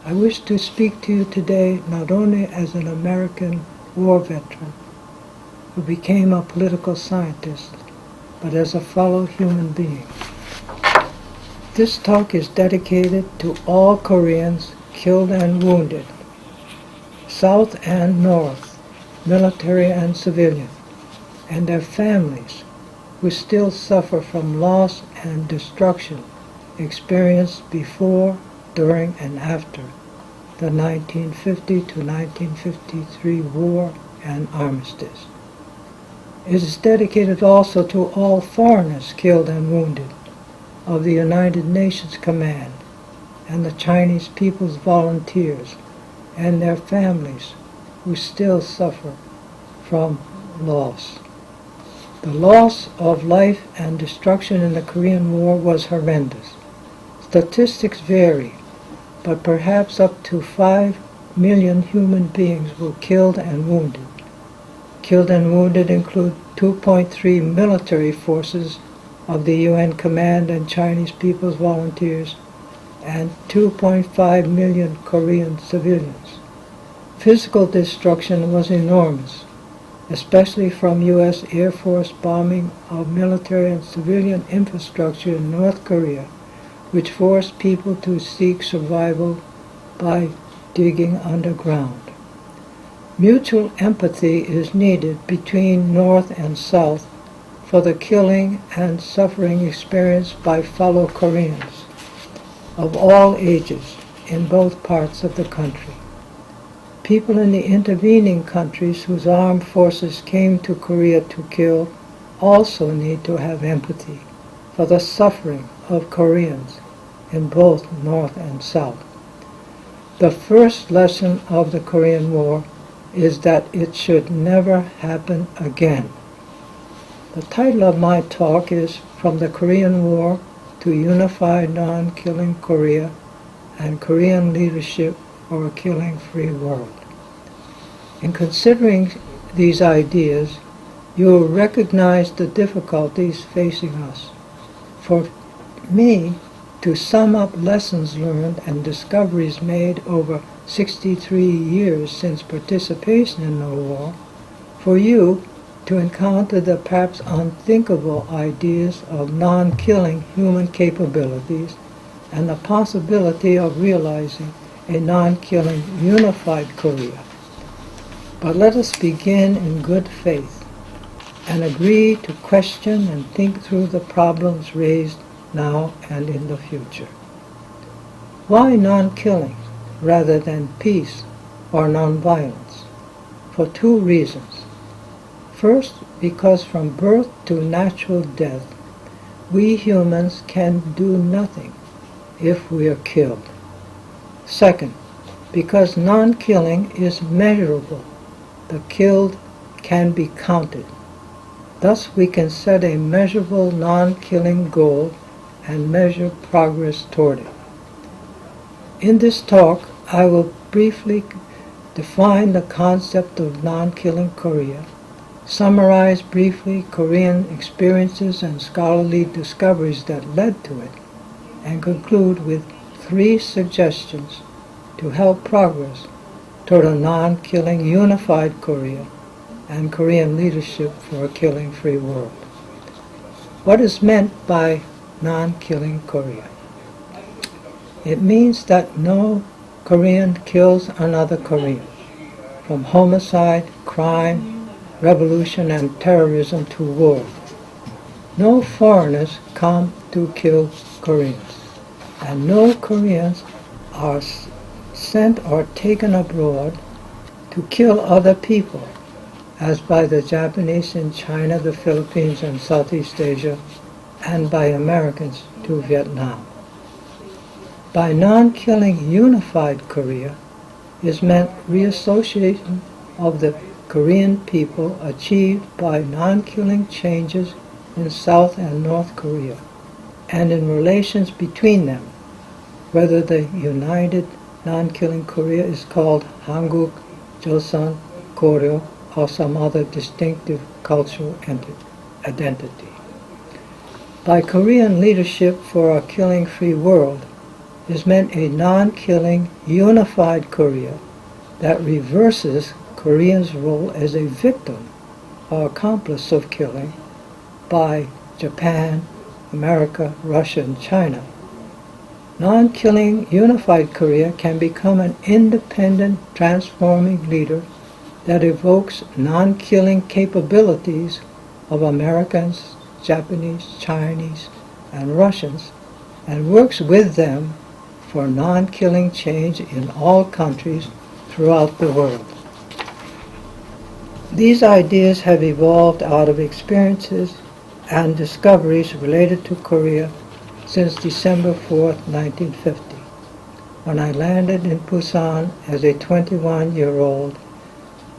I wish to speak to you today not only as an American war veteran who became a political scientist, but as a fellow human being. This talk is dedicated to all Koreans killed and wounded, South and North, military and civilian, and their families who still suffer from loss and destruction experienced before, during, and after the 1950 to 1953 war and armistice. It is dedicated also to all foreigners killed and wounded of the United Nations Command and the Chinese People's Volunteers and their families who still suffer from loss. The loss of life and destruction in the Korean War was horrendous. Statistics vary, but perhaps up to 5 million human beings were killed and wounded. Killed and wounded include 2.3 military forces of the UN Command and Chinese People's Volunteers and 2.5 million Korean civilians. Physical destruction was enormous, especially from U.S. Air Force bombing of military and civilian infrastructure in North Korea, which forced people to seek survival by digging underground. Mutual empathy is needed between North and South for the killing and suffering experienced by fellow Koreans of all ages in both parts of the country. People in the intervening countries whose armed forces came to Korea to kill also need to have empathy for the suffering of Koreans in both North and South. The first lesson of the Korean War is that it should never happen again. The title of my talk is From the Korean War to Unified Nonkilling Korea and Korean Leadership for a Killing Free World. In considering these ideas, you will recognize the difficulties facing us. For me, to sum up lessons learned and discoveries made over 63 years since participation in the war, for you to encounter the perhaps unthinkable ideas of non-killing human capabilities and the possibility of realizing a non-killing unified Korea. But let us begin in good faith and agree to question and think through the problems raised now and in the future. Why non-killing rather than peace or non-violence? For two reasons. First, because from birth to natural death, we humans can do nothing if we are killed. Second, because non-killing is measurable. The killed can be counted. Thus we can set a measurable non-killing goal and measure progress toward it. In this talk, I will briefly define the concept of non-killing Korea, summarize briefly Korean experiences and scholarly discoveries that led to it, and conclude with 3 suggestions to help progress toward a non-killing unified Korea and Korean leadership for a killing-free world. What is meant by non-killing Korea? It means that no Korean kills another Korean, from homicide, crime, revolution, and terrorism to war. No foreigners come to kill Koreans, and no Koreans are sent or taken abroad to kill other people, as by the Japanese in China, the Philippines, and Southeast Asia, and by Americans to Vietnam. By non-killing unified Korea is meant reassociation of the Korean people achieved by non-killing changes in South and North Korea, and in relations between them, whether the united non-killing Korea is called Hanguk, Joseon, Koryo, or some other distinctive cultural identity. By Korean leadership for a killing-free world, is meant a non-killing unified Korea that reverses Koreans' role as a victim or accomplice of killing by Japan, America, Russia, and China. Non-killing unified Korea can become an independent, transforming leader that evokes non-killing capabilities of Americans, Japanese, Chinese, and Russians, and works with them for non-killing change in all countries throughout the world. These ideas have evolved out of experiences and discoveries related to Korea since December 4, 1950, when I landed in Busan as a 21-year-old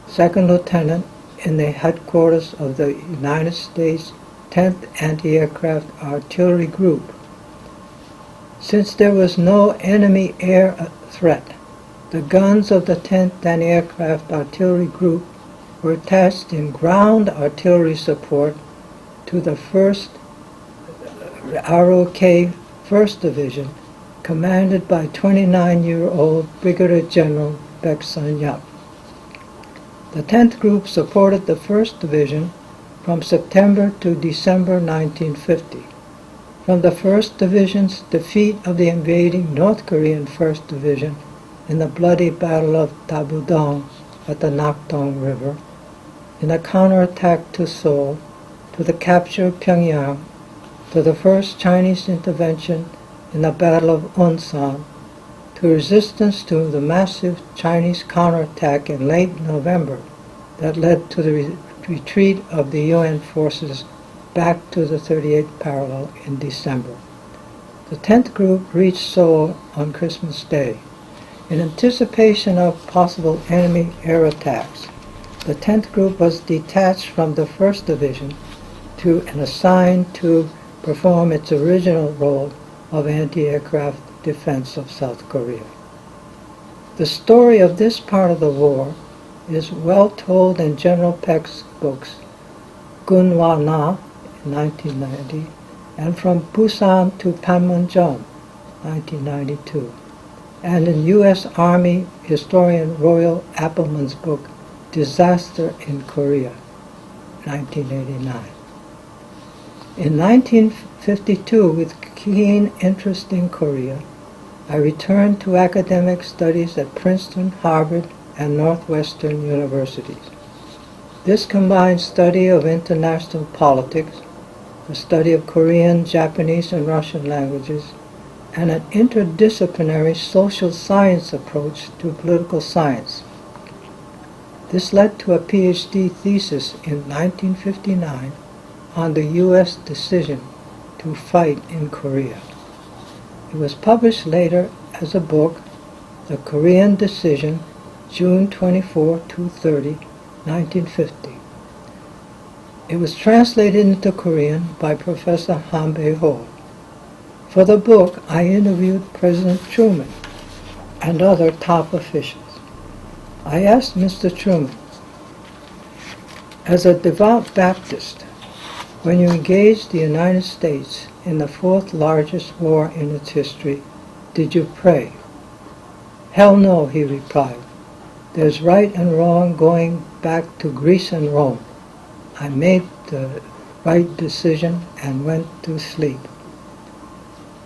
second lieutenant in the headquarters of the United States 10th Anti-Aircraft Artillery Group. Since there was no enemy air threat, the guns of the 10th Anti-Aircraft Artillery Group were attached in ground artillery support to the 1st ROK 1st Division, commanded by 29-year-old Brigadier General Baek Sun-yup. The 10th Group supported the 1st Division from September to December 1950. From the 1st Division's defeat of the invading North Korean 1st Division in the bloody Battle of Dabudong at the Nakdong River, in the counterattack to Seoul, to the capture of Pyongyang, to the first Chinese intervention in the Battle of Unsan, to resistance to the massive Chinese counterattack in late November that led to the retreat of the UN forces back to the 38th parallel in December. The 10th Group reached Seoul on Christmas Day. In anticipation of possible enemy air attacks, the 10th Group was detached from the 1st Division and assigned to perform its original role of anti-aircraft defense of South Korea. The story of this part of the war is well told in General Peck's books, Gunwa Na, in 1990, and From Busan to Panmunjom, 1992, and in U.S. Army historian Royal Appleman's book, Disaster in Korea, 1989. In 1952, with keen interest in Korea, I returned to academic studies at Princeton, Harvard, and Northwestern universities. This combined study of international politics, the study of Korean, Japanese, and Russian languages, and an interdisciplinary social science approach to political science. This led to a PhD thesis in 1959 on the U.S. decision to fight in Korea. It was published later as a book, The Korean Decision, June 24 to 30, 1950. It was translated into Korean by Professor Hanbei Ho. For the book, I interviewed President Truman and other top officials. I asked Mr. Truman, as a devout Baptist, when you engaged the United States in the fourth largest war in its history, did you pray? Hell no, he replied. There's right and wrong going back to Greece and Rome. I made the right decision and went to sleep.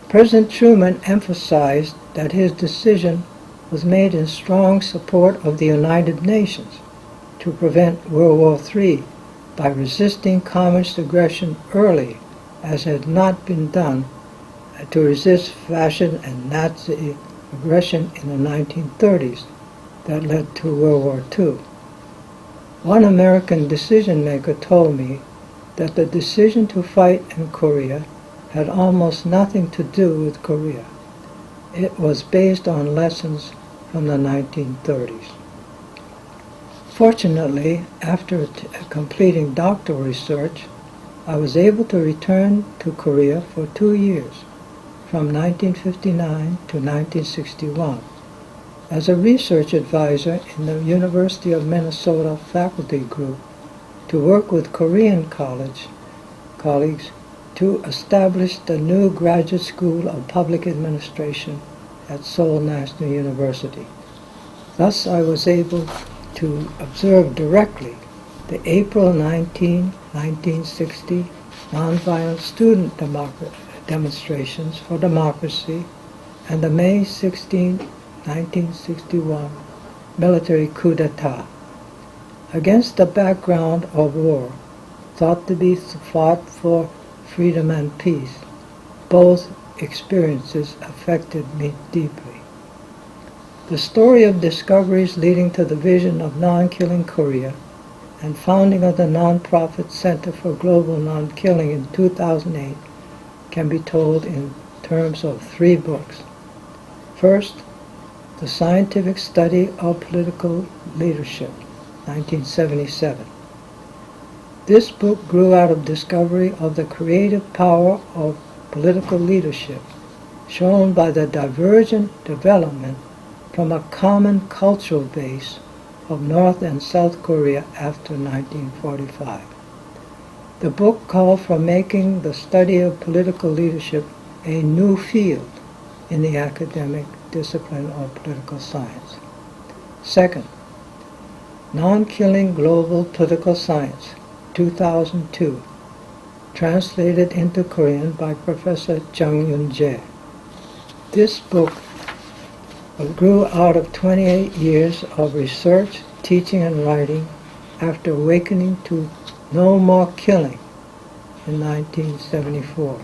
President Truman emphasized that his decision was made in strong support of the United Nations to prevent World War III by resisting communist aggression early, as had not been done to resist fascist and Nazi aggression in the 1930s that led to World War II. One American decision-maker told me that the decision to fight in Korea had almost nothing to do with Korea. It was based on lessons from the 1930s. Fortunately, after completing doctoral research, I was able to return to Korea for 2 years, from 1959 to 1961, as a research advisor in the University of Minnesota faculty group to work with Korean colleagues to establish the new Graduate School of Public Administration at Seoul National University. Thus I was able to observe directly the April 19, 1960 nonviolent student demonstrations for democracy and the May 16, 1961 military coup d'etat. Against the background of war, thought to be fought for freedom and peace, both experiences affected me deeply. The story of discoveries leading to the vision of Nonkilling Korea and founding of the nonprofit Center for Global Nonkilling in 2008 can be told in terms of 3 books. First, The Scientific Study of Political Leadership, 1977. This book grew out of discovery of the creative power of political leadership, shown by the divergent development from a common cultural base of North and South Korea after 1945. The book called for making the study of political leadership a new field in the academic discipline of political science. Second, Nonkilling Global Political Science, 2002, translated into Korean by Professor Kyung Hee. This book grew out of 28 years of research, teaching, and writing after awakening to no more killing in 1974.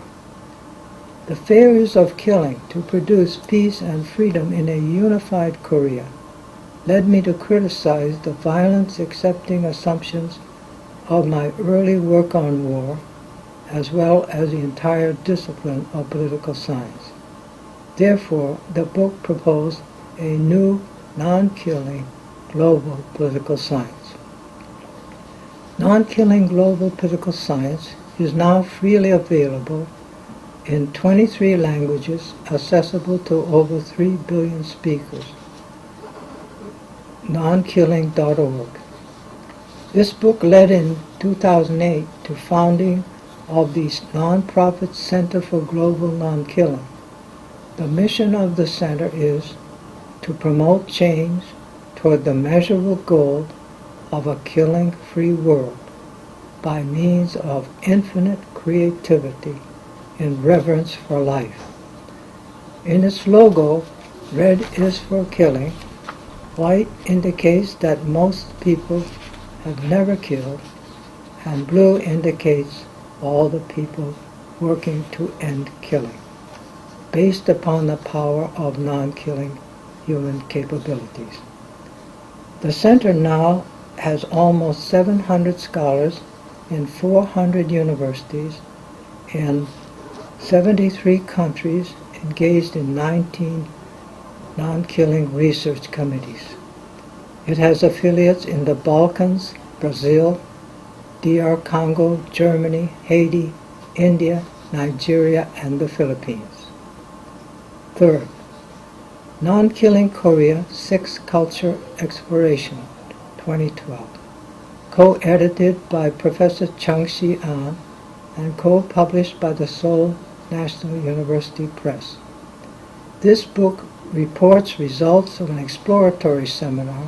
The failures of killing to produce peace and freedom in a unified Korea led me to criticize the violence-accepting assumptions of my early work on war, as well as the entire discipline of political science. Therefore, the book proposed a new non-killing global political science. Non-killing global political science is now freely available in 23 languages, accessible to over 3 billion speakers. Nonkilling.org. This book led in 2008 to founding of the nonprofit Center for Global Nonkilling. The mission of the center is to promote change toward the measurable goal of a killing-free world by means of infinite creativity in reverence for life. In its logo, red is for killing, white indicates that most people have never killed, and blue indicates all the people working to end killing, based upon the power of non-killing human capabilities. The center now has almost 700 scholars in 400 universities in 73 countries engaged in 19 non-killing research committees. It has affiliates in the Balkans, Brazil, DR Congo, Germany, Haiti, India, Nigeria, and the Philippines. Third, Nonkilling Korea, Sixth Culture Exploration, 2012, co-edited by Professor Chung Si-an and co-published by the Seoul National University Press. This book reports results of an exploratory seminar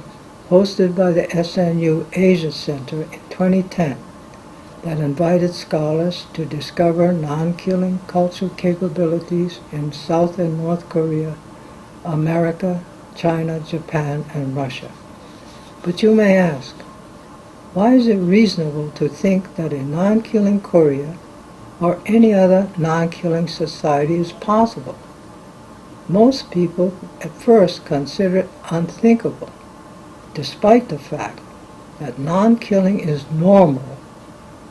hosted by the SNU Asia Center in 2010 that invited scholars to discover non-killing cultural capabilities in South and North Korea, America, China, Japan, and Russia. But you may ask, why is it reasonable to think that a non-killing Korea or any other non-killing society is possible? Most people at first consider it unthinkable, despite the fact that non-killing is normal,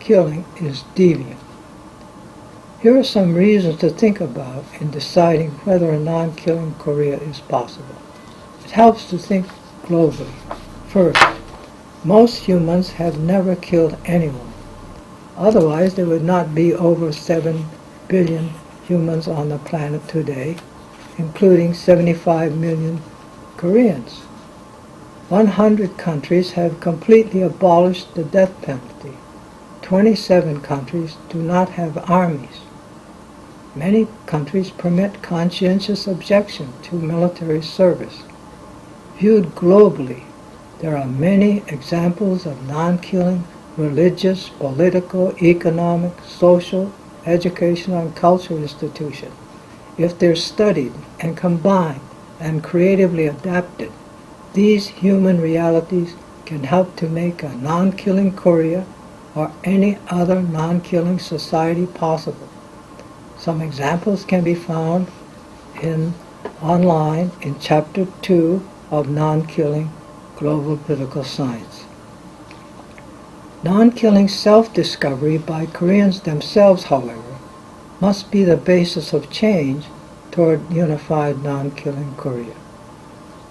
killing is deviant. Here are some reasons to think about in deciding whether a non-killing Korea is possible. It helps to think globally. First, most humans have never killed anyone. Otherwise, there would not be over 7 billion humans on the planet today, including 75 million Koreans. 100 countries have completely abolished the death penalty. 27 countries do not have armies. Many countries permit conscientious objection to military service. Viewed globally, there are many examples of non-killing religious, political, economic, social, educational, and cultural institutions. If they're studied and combined and creatively adapted, these human realities can help to make a non-killing Korea or any other non-killing society possible. Some examples can be found online in Chapter 2 of Non-Killing Global Political Science. Non-killing self-discovery by Koreans themselves, however, must be the basis of change toward unified non-killing Korea.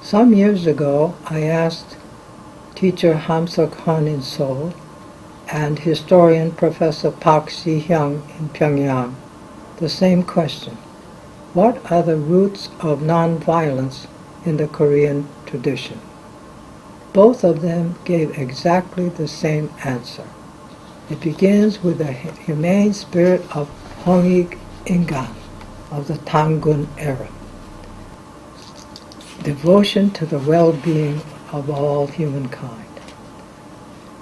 Some years ago, I asked teacher Ham-Suk-hun in Seoul and historian Professor Park Si-hyung in Pyongyang the same question: what are the roots of nonviolence in the Korean tradition? Both of them gave exactly the same answer. It begins with the humane spirit of Hongik Ingan of the Tangun era, devotion to the well-being of all humankind.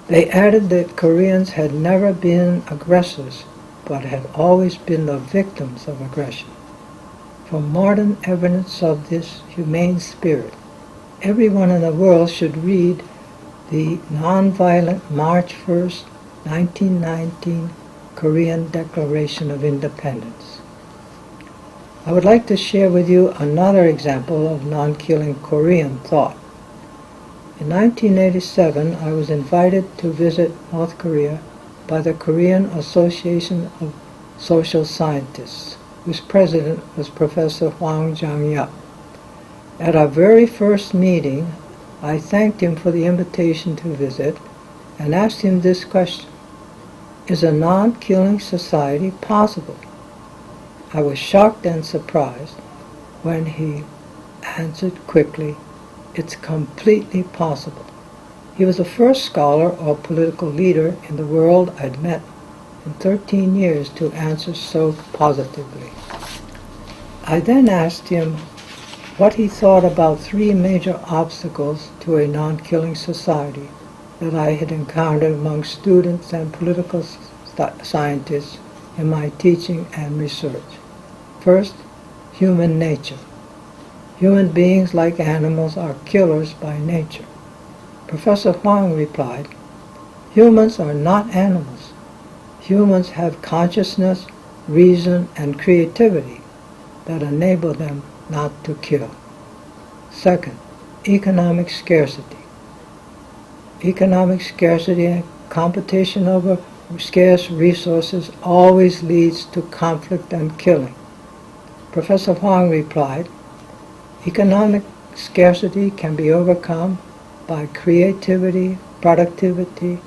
They added that Koreans had never been aggressors, but had always been the victims of aggression. From modern evidence of this humane spirit, everyone in the world should read the nonviolent March 1st, 1919 Korean Declaration of Independence. I would like to share with you another example of non-killing Korean thought. In 1987, I was invited to visit North Korea by the Korean Association of Social Scientists, whose president was Professor Hwang Jang-yup. At our very first meeting, I thanked him for the invitation to visit and asked him this question: is a non-killing society possible? I was shocked and surprised when he answered quickly, "It's completely possible." He was the first scholar or political leader in the world I'd met in 13 years to answer so positively. I then asked him what he thought about three major obstacles to a non-killing society that I had encountered among students and political scientists in my teaching and research. First, human nature. Human beings, like animals, are killers by nature. Professor Hwang replied, "Humans are not animals. Humans have consciousness, reason, and creativity that enable them not to kill." Second, economic scarcity. Economic scarcity and competition over scarce resources always leads to conflict and killing. Professor Hwang replied, "Economic scarcity can be overcome by creativity, productivity,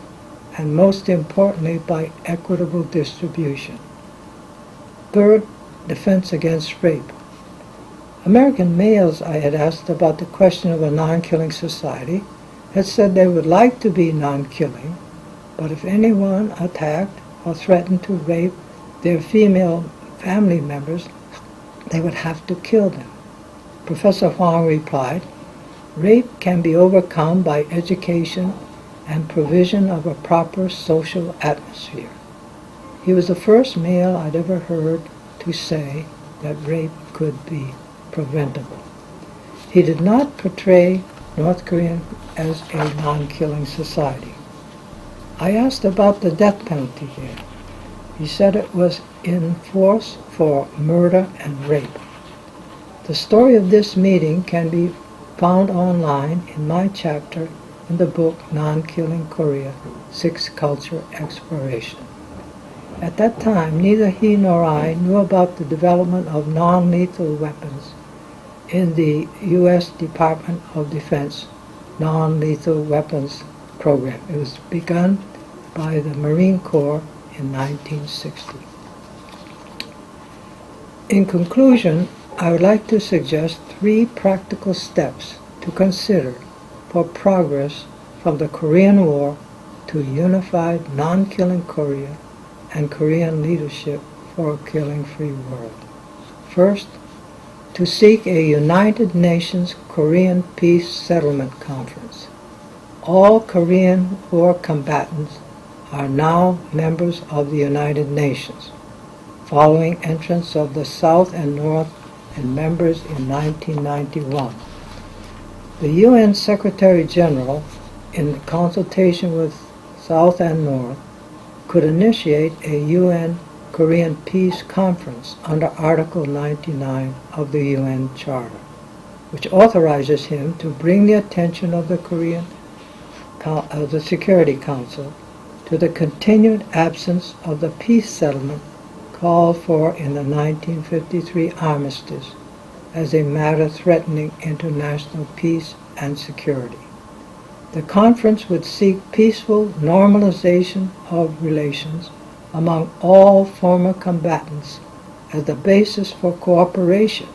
and most importantly by equitable distribution." Third, defense against rape. American males I had asked about the question of a non-killing society had said they would like to be non-killing, but if anyone attacked or threatened to rape their female family members, they would have to kill them. Professor Hwang replied, "Rape can be overcome by education and provision of a proper social atmosphere." He was the first male I'd ever heard to say that rape could be preventable. He did not portray North Korea as a non-killing society. I asked about the death penalty there. He said it was in force for murder and rape. The story of this meeting can be found online in my chapter in the book Non-Killing Korea, Six Culture Exploration. At that time, neither he nor I knew about the development of non-lethal weapons in the U.S. Department of Defense non-lethal weapons program. It was begun by the Marine Corps in 1960. In conclusion, I would like to suggest three practical steps to consider for progress from the Korean War to a unified non-killing Korea and Korean leadership for a killing-free world. First, to seek a United Nations Korean Peace Settlement Conference. All Korean War combatants are now members of the United Nations, following entrance of the South and North and members in 1991. The UN Secretary General, in consultation with South and North, could initiate a UN Korean Peace Conference under Article 99 of the UN Charter, which authorizes him to bring the attention of the Security Council to the continued absence of the peace settlement called for in the 1953 armistice as a matter threatening international peace and security. The conference would seek peaceful normalization of relations among all former combatants as the basis for cooperation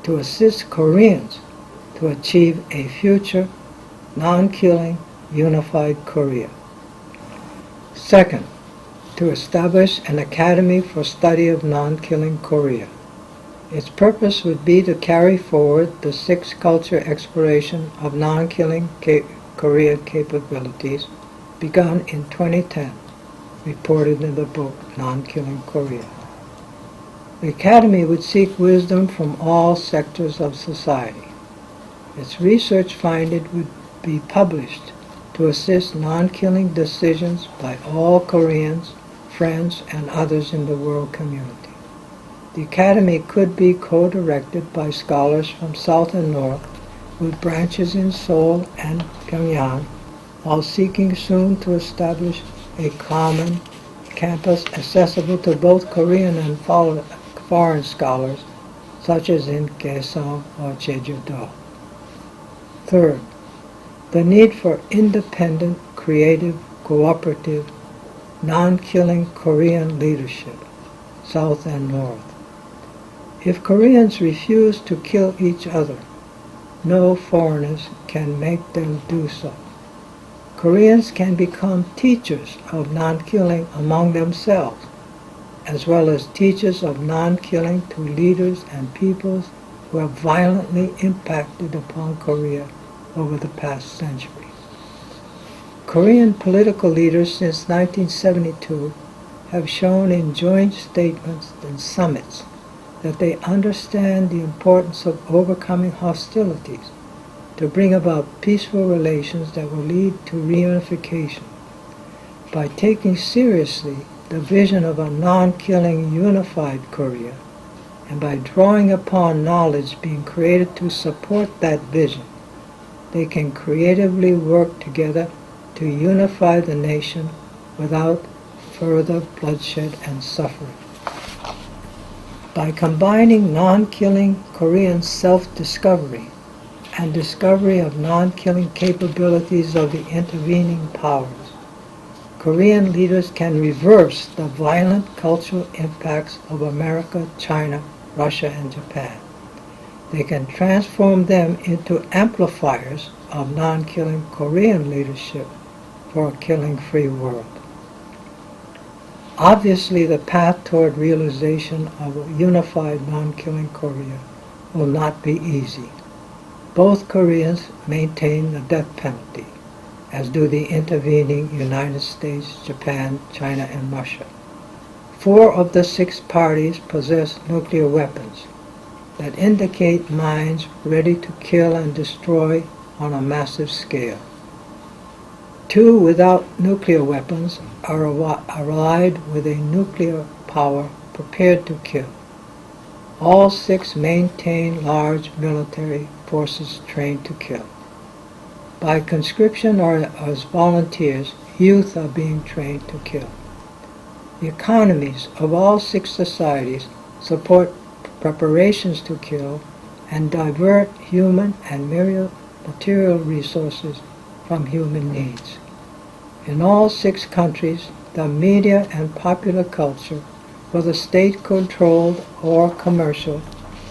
to assist Koreans to achieve a future non-killing unified Korea. Second, to establish an academy for study of non-killing Korea. Its purpose would be to carry forward the sixth culture exploration of non-killing Korea capabilities begun in 2010, reported in the book Nonkilling Korea. The Academy would seek wisdom from all sectors of society. Its research findings would be published to assist non-killing decisions by all Koreans, friends, and others in the world community. The Academy could be co-directed by scholars from South and North with branches in Seoul and Pyongyang, while seeking soon to establish a common campus accessible to both Korean and foreign scholars, such as in Kaesong or Jeju-do. Third, the need for independent, creative, cooperative, non-killing Korean leadership, South and North. If Koreans refuse to kill each other, no foreigners can make them do so. Koreans can become teachers of non-killing among themselves, as well as teachers of non-killing to leaders and peoples who have violently impacted upon Korea over the past century. Korean political leaders since 1972 have shown in joint statements and summits that they understand the importance of overcoming hostilities to bring about peaceful relations that will lead to reunification. By taking seriously the vision of a non-killing unified Korea, and by drawing upon knowledge being created to support that vision, they can creatively work together to unify the nation without further bloodshed and suffering. By combining non-killing Korean self-discovery and discovery of non-killing capabilities of the intervening powers, Korean leaders can reverse the violent cultural impacts of America, China, Russia, and Japan. They can transform them into amplifiers of non-killing Korean leadership for a killing-free world. Obviously, the path toward realization of a unified non-killing Korea will not be easy. Both Koreans maintain the death penalty, as do the intervening United States, Japan, China, and Russia. 4 of the 6 parties possess nuclear weapons that indicate minds ready to kill and destroy on a massive scale. 2 without nuclear weapons are allied with a nuclear power prepared to kill. All 6 maintain large military forces trained to kill. By conscription or as volunteers, youth are being trained to kill. The economies of all 6 societies support preparations to kill and divert human and material resources from human needs. In all 6 countries, the media and popular culture, whether state-controlled or commercial,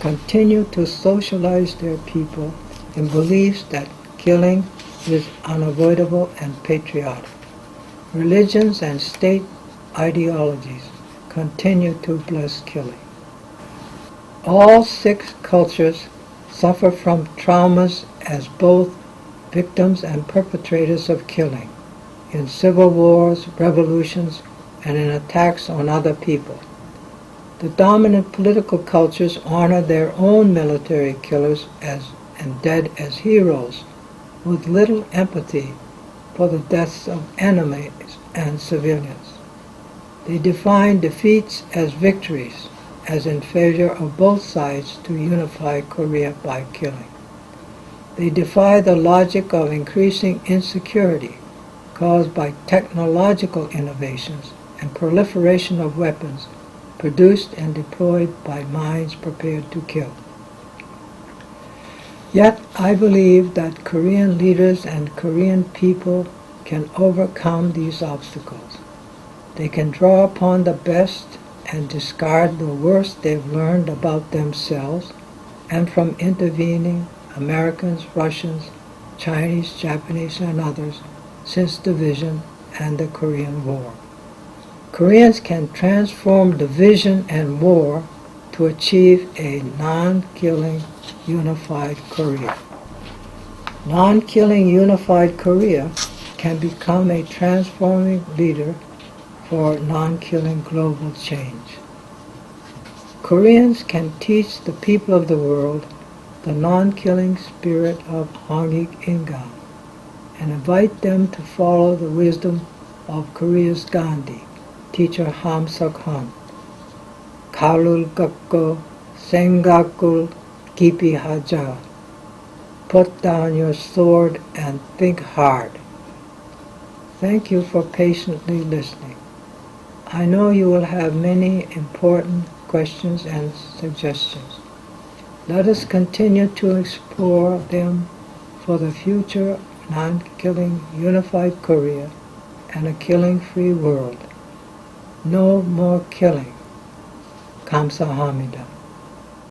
continue to socialize their people in beliefs that killing is unavoidable and patriotic. Religions and state ideologies continue to bless killing. All 6 cultures suffer from traumas as both victims and perpetrators of killing, in civil wars, revolutions, and in attacks on other people. The dominant political cultures honor their own military killers and dead as heroes, with little empathy for the deaths of enemies and civilians. They define defeats as victories, as in failure of both sides to unify Korea by killing. They defy the logic of increasing insecurity caused by technological innovations and proliferation of weapons produced and deployed by minds prepared to kill. Yet I believe that Korean leaders and Korean people can overcome these obstacles. They can draw upon the best and discard the worst they've learned about themselves and from intervening Americans, Russians, Chinese, Japanese, and others since division and the Korean War. Koreans can transform division and war to achieve a non-killing unified Korea. Non-killing unified Korea can become a transforming leader for non-killing global change. Koreans can teach the people of the world the non-killing spirit of Hangik Ingal and invite them to follow the wisdom of Korea's Gandhi, teacher Ham Seok-han. Kalul Gakko Sengakul Kipi Haja. Put down your sword and think hard. Thank you for patiently listening. I know you will have many important questions and suggestions. Let us continue to explore them for the future non-killing unified Korea and a killing-free world. No more killing. 감사합니다.